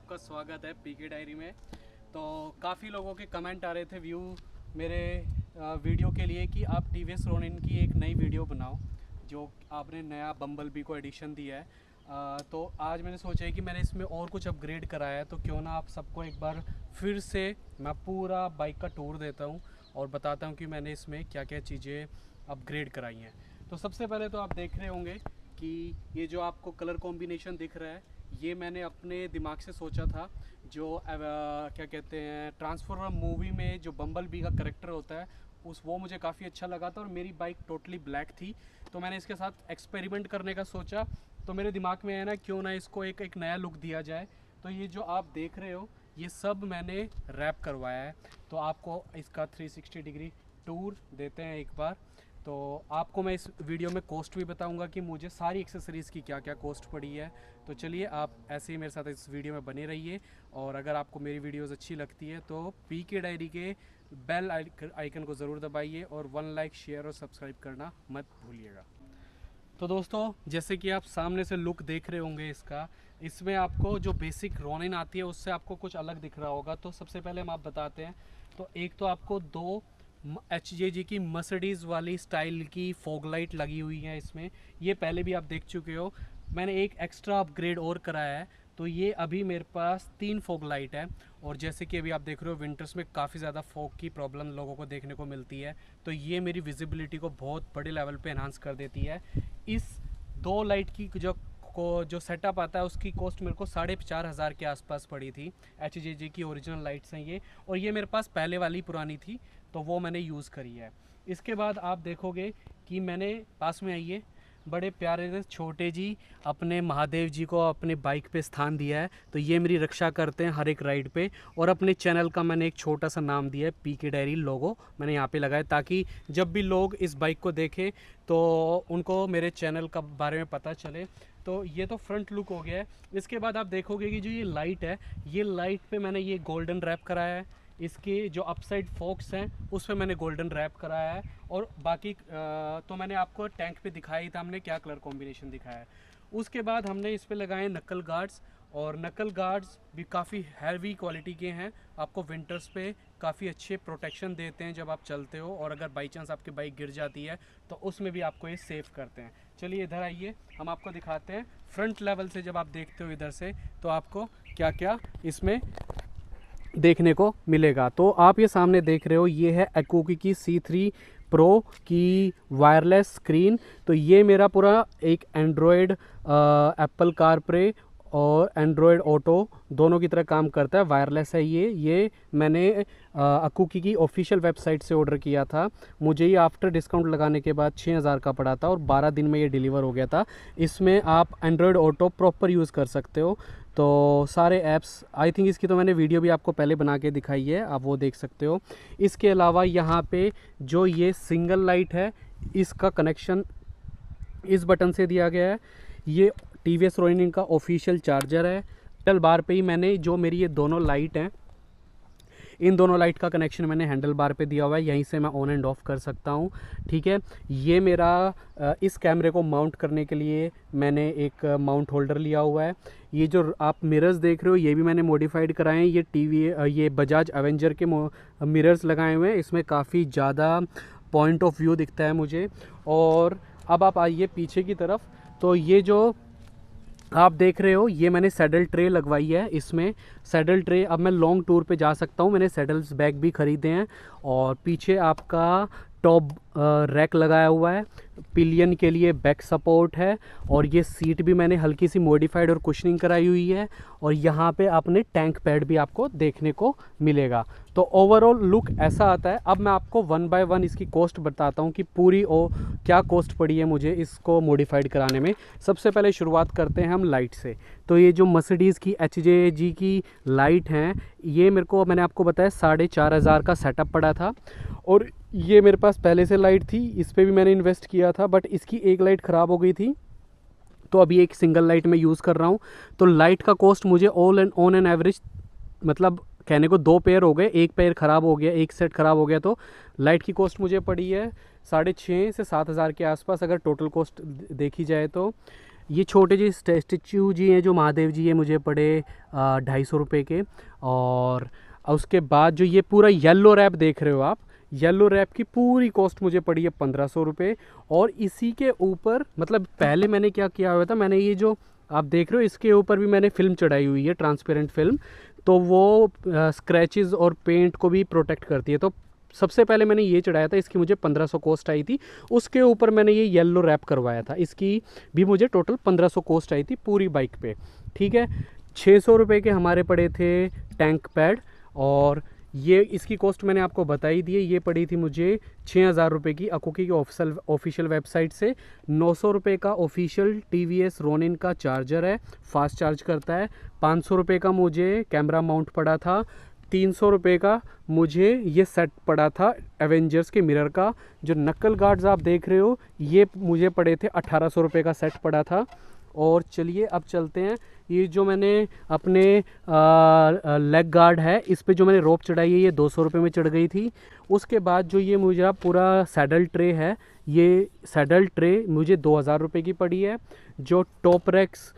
आपका स्वागत है पीके डायरी में। तो काफ़ी लोगों के कमेंट आ रहे थे व्यू मेरे वीडियो के लिए कि आप टीवीएस रोनिन की एक नई वीडियो बनाओ, जो आपने नया बम्बल बी को एडिशन दिया है। तो आज मैंने सोचा है कि मैंने इसमें और कुछ अपग्रेड कराया है, तो क्यों ना आप सबको एक बार फिर से मैं पूरा बाइक का टूर देता हूँ और बताता हूँ कि मैंने इसमें क्या क्या चीज़ें अपग्रेड कराई हैं। तो सबसे पहले तो आप देख रहे होंगे कि ये जो आपको कलर कॉम्बिनेशन दिख रहा है, ये मैंने अपने दिमाग से सोचा था। जो क्या कहते हैं, ट्रांसफॉर्मर मूवी में जो बम्बल बी का करेक्टर होता है वो मुझे काफ़ी अच्छा लगा था, और मेरी बाइक टोटली ब्लैक थी, तो मैंने इसके साथ एक्सपेरिमेंट करने का सोचा। तो मेरे दिमाग में है ना, क्यों ना इसको एक नया लुक दिया जाए। तो ये जो आप देख रहे हो ये सब मैंने रैप करवाया है। तो आपको इसका 360 डिग्री टूर देते हैं एक बार। तो आपको मैं इस वीडियो में कॉस्ट भी बताऊंगा कि मुझे सारी एक्सेसरीज़ की क्या क्या कॉस्ट पड़ी है। तो चलिए आप ऐसे ही मेरे साथ इस वीडियो में बने रहिए, और अगर आपको मेरी वीडियोस अच्छी लगती है तो पीके डायरी के बेल आइकन को ज़रूर दबाइए, और 1 लाइक शेयर और सब्सक्राइब करना मत भूलिएगा। तो दोस्तों, जैसे कि आप सामने से लुक देख रहे होंगे इसका, इसमें आपको जो बेसिक रोनिन आती है उससे आपको कुछ अलग दिख रहा होगा। तो सबसे पहले हम आप बताते हैं। तो एक तो आपको दो HJG की मर्सिडीज़ वाली स्टाइल की फॉग लाइट लगी हुई है इसमें। ये पहले भी आप देख चुके हो। मैंने एक एक्स्ट्रा अपग्रेड और कराया है, तो ये अभी मेरे पास 3 फॉग लाइट है। और जैसे कि अभी आप देख रहे हो, विंटर्स में काफ़ी ज़्यादा फॉग की प्रॉब्लम लोगों को देखने को मिलती है, तो ये मेरी विजिबिलिटी को बहुत बड़े लेवल पे एनहांस कर देती है। इस 2 लाइट की जो सेटअप आता है उसकी कॉस्ट मेरे को 4,500 के आसपास पड़ी थी। HJG की ओरिजिनल लाइट्स हैं ये, और ये मेरे पास पहले वाली पुरानी थी, तो वो मैंने यूज़ करी है। इसके बाद आप देखोगे कि मैंने पास में आइए, बड़े प्यारे से छोटे जी अपने महादेव जी को अपने बाइक पे स्थान दिया है। तो ये मेरी रक्षा करते हैं हर एक राइड पे, और अपने चैनल का मैंने एक छोटा सा नाम दिया है, पीके डायरी लोगो मैंने यहाँ पे लगाया, ताकि जब भी लोग इस बाइक को देखें तो उनको मेरे चैनल का बारे में पता चले। तो ये तो फ्रंट लुक हो गया है। इसके बाद आप देखोगे कि जो ये लाइट है, ये लाइट पे मैंने ये गोल्डन रैप कराया है। इसके जो अपसाइड फोक्स हैं उस पर मैंने गोल्डन रैप कराया है, और बाकी तो मैंने आपको टैंक पे दिखाया ही था हमने क्या कलर कॉम्बिनेशन दिखाया है। उसके बाद हमने इस पे लगाए नकल गार्ड्स, और नकल गार्ड्स भी काफ़ी हैवी क्वालिटी के हैं। आपको विंटर्स पे काफ़ी अच्छे प्रोटेक्शन देते हैं जब आप चलते हो, और अगर बाई चांस आपकी बाइक गिर जाती है तो उसमें भी आपको ये सेव करते हैं। चलिए इधर आइए, हम आपको दिखाते हैं फ्रंट लेवल से। जब आप देखते हो इधर से, तो आपको क्या क्या इसमें देखने को मिलेगा। तो आप ये सामने देख रहे हो, ये है एकोकी की C3 प्रो की वायरलेस स्क्रीन। तो ये मेरा पूरा एक एंड्रॉयड, एप्पल कारप्ले और एंड्रॉयड ऑटो दोनों की तरह काम करता है। वायरलेस है ये मैंने अकुकी की ऑफिशियल वेबसाइट से ऑर्डर किया था। मुझे ये आफ्टर डिस्काउंट लगाने के बाद 6,000 का पड़ा था, और 12 दिन में ये डिलीवर हो गया था। इसमें आप एंड्रॉयड ऑटो प्रॉपर यूज़ कर सकते हो। तो सारे ऐप्स, आई थिंक इसकी तो मैंने वीडियो भी आपको पहले बना के दिखाई है, आप वो देख सकते हो। इसके अलावा यहाँ पे जो ये सिंगल लाइट है, इसका कनेक्शन इस बटन से दिया गया है। ये टीवीएस रोनिन का ऑफिशियल चार्जर है। हैंडल बार पे ही मैंने जो मेरी ये दोनों लाइट हैं, इन दोनों लाइट का कनेक्शन मैंने हैंडल बार पे दिया हुआ है, यहीं से मैं ऑन एंड ऑफ कर सकता हूँ। ठीक है, ये मेरा इस कैमरे को माउंट करने के लिए मैंने एक माउंट होल्डर लिया हुआ है। ये जो आप मिरर्स देख रहे हो, ये भी मैंने मॉडिफाइड कराए हैं। ये बजाज एवेंजर के मिरर्स लगाए हुए हैं, इसमें काफ़ी ज़्यादा पॉइंट ऑफ व्यू दिखता है मुझे। और अब आप आइए पीछे की तरफ, तो ये जो आप देख रहे हो, ये मैंने सैडल ट्रे लगवाई है। इसमें सैडल ट्रे, अब मैं लॉन्ग टूर पे जा सकता हूँ, मैंने सैडल्स बैग भी ख़रीदे हैं। और पीछे आपका टॉप रैक लगाया हुआ है, पिलियन के लिए बैक सपोर्ट है, और ये सीट भी मैंने हल्की सी मॉडिफाइड और कुशनिंग कराई हुई है। और यहाँ पे आपने टैंक पैड भी आपको देखने को मिलेगा। तो ओवरऑल लुक ऐसा आता है। अब मैं आपको 1 बाय 1 इसकी कॉस्ट बताता हूँ कि पूरी क्या कॉस्ट पड़ी है मुझे इसको मॉडिफाइड कराने में। सबसे पहले शुरुआत करते हैं हम लाइट से। तो ये जो मर्सिडीज़ की HJG की लाइट हैं, ये मैंने आपको बताया 4,500 का सेटअप पड़ा था। और ये मेरे पास पहले से लाइट थी, इस पर भी मैंने इन्वेस्ट किया था, बट इसकी एक लाइट ख़राब हो गई थी, तो अभी एक सिंगल लाइट मैं यूज़ कर रहा हूँ। तो लाइट का कॉस्ट मुझे ऑन एन एवरेज, मतलब कहने को 2 पेयर हो गए, एक पेयर ख़राब हो गया, एक सेट ख़राब हो गया, तो लाइट की कॉस्ट मुझे पड़ी है 6,500 से 7,000 के आसपास, अगर टोटल कॉस्ट देखी जाए तो। ये छोटे जी स्टेचू जी हैं जो महादेव जी, ये मुझे पड़े 250 रुपये के। और उसके बाद जो ये पूरा येलो रैप देख रहे हो आप, येलो रैप की पूरी कॉस्ट मुझे पड़ी है 1500 रुपये। और इसी के ऊपर मतलब पहले मैंने क्या किया हुआ था, मैंने ये जो आप देख रहे हो इसके ऊपर भी मैंने फ़िल्म चढ़ाई हुई है, ट्रांसपेरेंट फिल्म, तो वो स्क्रैचेस और पेंट को भी प्रोटेक्ट करती है। तो सबसे पहले मैंने ये चढ़ाया था, इसकी मुझे 1500 कॉस्ट आई थी। उसके ऊपर मैंने ये येलो रैप करवाया था, इसकी भी मुझे टोटल 1500 कॉस्ट आई थी पूरी बाइक पे, ठीक है। 600 रुपये के हमारे पड़े थे टैंक पैड, और ये इसकी कॉस्ट मैंने आपको बताई दी है, ये पड़ी थी मुझे 6000 रुपये की अकोकी की ऑफिशियल वेबसाइट से। 900 रुपये का ऑफिशियल TVS रोनिन का चार्जर है, फास्ट चार्ज करता है। 500 रुपये का मुझे कैमरा माउंट पड़ा था। 300 रुपये का मुझे ये सेट पड़ा था एवेंजर्स के मिरर का। जो नक्कल गार्ड्स आप देख रहे हो ये मुझे पड़े थे 1800 रुपये का सेट पड़ा था। और चलिए अब चलते हैं, ये जो मैंने अपने लेग गार्ड है इस पे जो मैंने रोप चढ़ाई है ये 200 रुपये में चढ़ गई थी। उसके बाद जो ये मुझे पूरा सैडल ट्रे है, ये सैडल ट्रे मुझे 2000 रुपये की पड़ी है। जो टॉप रैक्स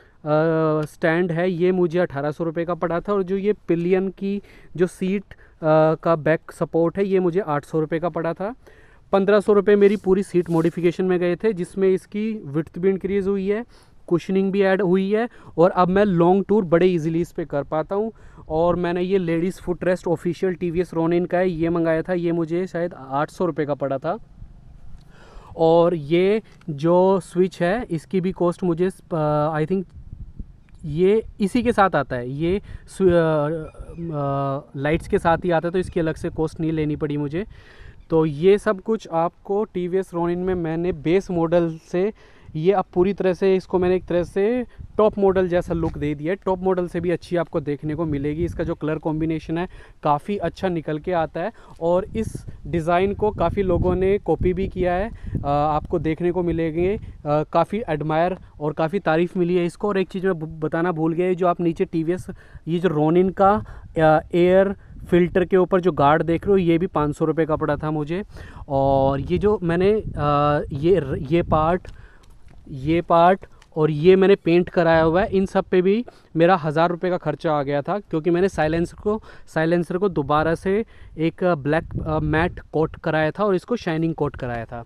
स्टैंड है ये मुझे 1800 रुपये का पड़ा था। और जो ये पिलियन की जो सीट का बैक सपोर्ट है ये मुझे 800 रुपये का पड़ा था। 1500 रुपये मेरी पूरी सीट मॉडिफिकेशन में गए थे, जिसमें इसकी विड्थ भी इंक्रीज़ हुई है, कुशनिंग भी ऐड हुई है, और अब मैं लॉन्ग टूर बड़े इजीली इस पे कर पाता हूँ। और मैंने ये ladies foot rest official TVS Ronin का है, ये मंगाया था, ये मुझे शायद 800 रुपये का पड़ा था। और ये जो स्विच है इसकी भी कॉस्ट मुझे आई थिंक ये इसी के साथ आता है, ये लाइट्स के साथ ही आता है, तो इसकी अलग से कॉस्ट नहीं लेनी पड़ी मुझे। तो ये सब कुछ आपको TVS रोनिन में मैंने बेस मॉडल से ये अब पूरी तरह से इसको मैंने एक तरह से टॉप मॉडल जैसा लुक दे दिया है। टॉप मॉडल से भी अच्छी आपको देखने को मिलेगी। इसका जो कलर कॉम्बिनेशन है काफ़ी अच्छा निकल के आता है, और इस डिज़ाइन को काफ़ी लोगों ने कॉपी भी किया है, आपको देखने को मिलेंगे। काफ़ी एडमायर और काफ़ी तारीफ़ मिली है इसको। और एक चीज़ मैं बताना भूल गया, जो आप नीचे TVS ये जो रोनिन का एयर फ़िल्टर के ऊपर जो गार्ड देख रहे हो ये भी 500 रुपये का पड़ा था मुझे। और ये जो मैंने ये पार्ट और ये मैंने पेंट कराया हुआ है, इन सब पे भी मेरा 1000 रुपये का खर्चा आ गया था, क्योंकि मैंने साइलेंसर को दोबारा से एक ब्लैक मैट कोट कराया था और इसको शाइनिंग कोट कराया था।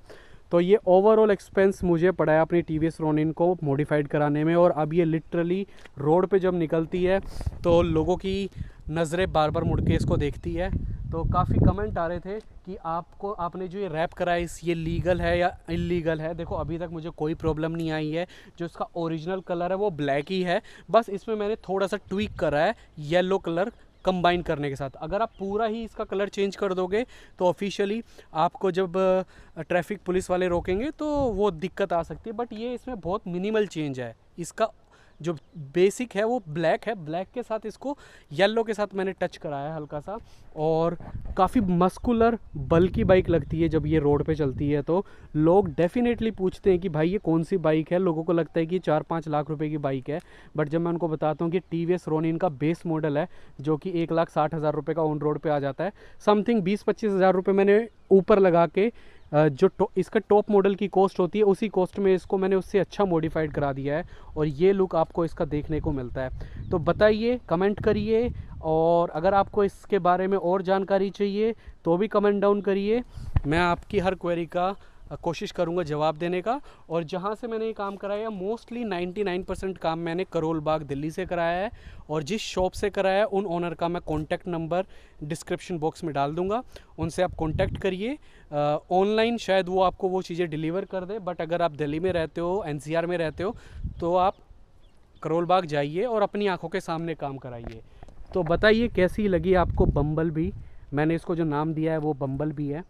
तो ये ओवरऑल एक्सपेंस मुझे पड़ा है अपनी TVS रोनिन को मॉडिफाइड कराने में। और अब ये लिटरली रोड पे जब निकलती है तो लोगों की नज़रें बार बार मुड़ के इसको देखती है। तो काफ़ी कमेंट आ रहे थे कि आपने जो ये रैप कराया ये लीगल है या इलीगल है। देखो अभी तक मुझे कोई प्रॉब्लम नहीं आई है। जो इसका ओरिजिनल कलर है वो ब्लैक ही है, बस इसमें मैंने थोड़ा सा ट्विक करा है येलो कलर कंबाइन करने के साथ। अगर आप पूरा ही इसका कलर चेंज कर दोगे तो ऑफिशियली आपको जब ट्रैफिक पुलिस वाले रोकेंगे तो वो दिक्कत आ सकती है। बट ये इसमें बहुत मिनिमल चेंज है, इसका जो बेसिक है वो ब्लैक है, ब्लैक के साथ इसको येलो के साथ मैंने टच कराया है हल्का सा। और काफ़ी मस्कुलर बल्कि बाइक लगती है जब ये रोड पे चलती है, तो लोग डेफिनेटली पूछते हैं कि भाई ये कौन सी बाइक है। लोगों को लगता है कि 4-5 लाख रुपए की बाइक है, बट जब मैं उनको बताता हूँ कि TVS रोनिन का बेस मॉडल है जो कि 1,60,000 रुपये का ऑन रोड पे आ जाता है, समथिंग 20-25 हज़ार रुपये मैंने ऊपर लगा के जो इसका टॉप मॉडल की कॉस्ट होती है उसी कॉस्ट में इसको मैंने उससे अच्छा मॉडिफाइड करा दिया है, और ये लुक आपको इसका देखने को मिलता है। तो बताइए, कमेंट करिए, और अगर आपको इसके बारे में और जानकारी चाहिए तो भी कमेंट डाउन करिए। मैं आपकी हर क्वेरी का कोशिश करूंगा जवाब देने का। और जहां से मैंने ये काम कराया मोस्टली 99% काम मैंने करोल बाग दिल्ली से कराया है, और जिस शॉप से कराया है उन ओनर का मैं कॉन्टैक्ट नंबर डिस्क्रिप्शन बॉक्स में डाल दूंगा, उनसे आप कॉन्टैक्ट करिए। ऑनलाइन शायद वो आपको वो चीज़ें डिलीवर कर दे, बट अगर आप दिल्ली में रहते हो, NCR में रहते हो, तो आप करोल बाग जाइए और अपनी आंखों के सामने काम कराइए। तो बताइए कैसी लगी आपको बम्बल बी। मैंने इसको जो नाम दिया है वो बम्बल बी है।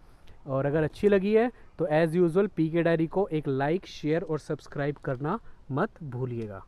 और अगर अच्छी लगी है तो एज़ यूजुअल PK डायरी को एक लाइक, शेयर और सब्सक्राइब करना मत भूलिएगा।